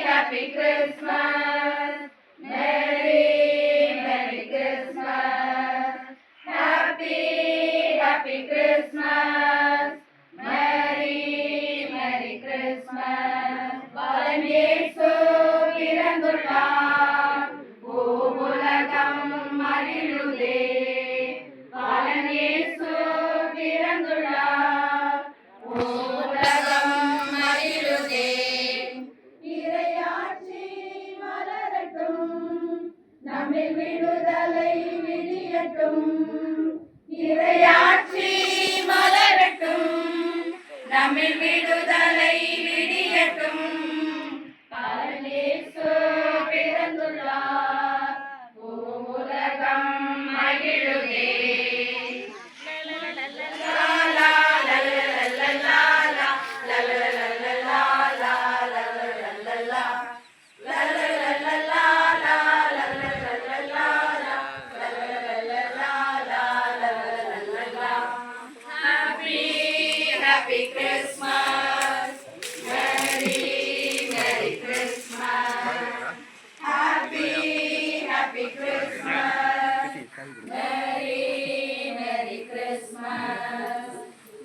Happy Christmas, Merry Christmas. Happy Christmas, Merry Christmas. Balan இயேசு பிறந்துள்ளார், பூவுலகம் மகிழுதே. பாலன் இயேசு பிறந்துள்ளார், பூவுலகம் மகிழுதே. இறையாட்சி மலரட்டும், நம்மில் விடுதலை விடியட்டும். இறையாட்சி மலரட்டும், நம்மில் விடுதலை விடியட்டும். பாலன் இயேசு பிறந்துள்ளார், பூவுலகம் மகிழுதே. Happy Christmas, Merry Christmas. Happy Christmas, Merry Christmas.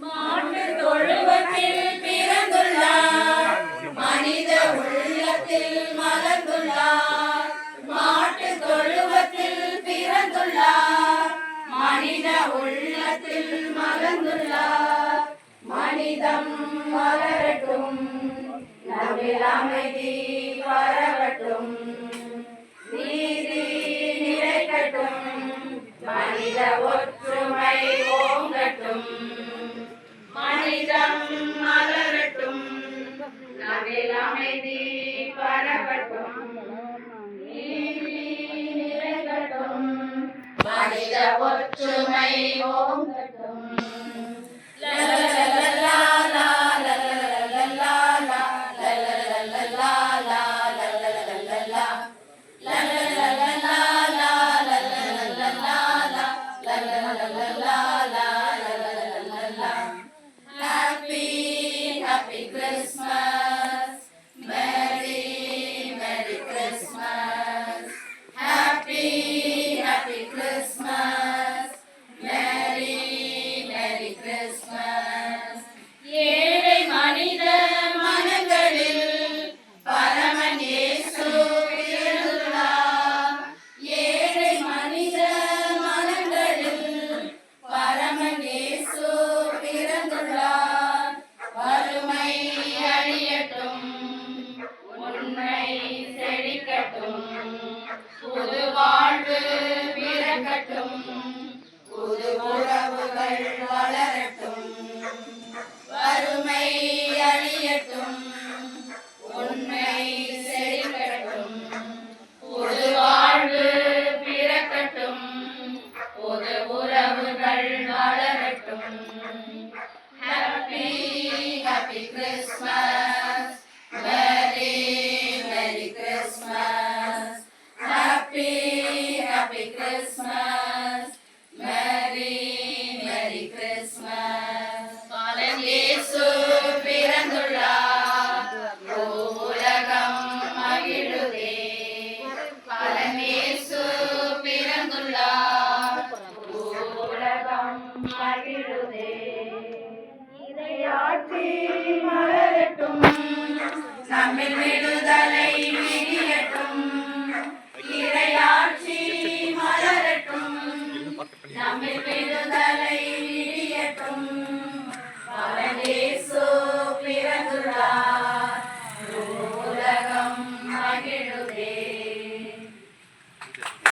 மாட்டு தொழுவத்தில் பிறந்துள்ளார், மனித உள்ளத்தில் மலர்ந்துள்ளார். மாட்டு தொழுவத்தில் பிறந்துள்ளார், மனித உள்ளத்தில் மலர்ந்துள்ளார். மனிதம் மலரட்டும், நம்மில் அமைதி பரவட்டும். நீதி நிலைக்கட்டும், மனித ஒற்றுமை ஓங்கட்டும். மனிதம் மலரட்டும், நம்மில் அமைதி பரவட்டும். நீதி நிலைக்கட்டும், மனித ஒற்றுமை ஓங்கட்டும். Happy Christmas, Merry Christmas. Happy Christmas, Merry Christmas. ஏழை மனித மனங்களில் பரமன் இயேசு பிறந்துள்ளார். ஏழை மனித மனங்களில் பரமன் இயேசு பிறந்துள்ளார். வறுமை அழியட்டும், உண்மை செழிக்கட்டும். புது வாழ்வு பிறக்கட்டும், புது உறவுகள் வளரட்டும். வறுமை அழியட்டும், உண்மை செழிக்கட்டும். புது வாழ்வு பிறக்கட்டும், புது உறவுகள் வளரட்டும். Happy Christmas, Merry Christmas. Happy Christmas, Merry Christmas. Balan இயேசு பிறந்துள்ளார், பூவுலகம் மகிழுதே. பாலன் இயேசு பிறந்துள்ளார், பூவுலகம் மகிழுதே. இறையாட்சி மலரட்டும், நம்மில் விடுதலை விடியட்டும். இறையாட்சி மலரட்டும், நம்மில்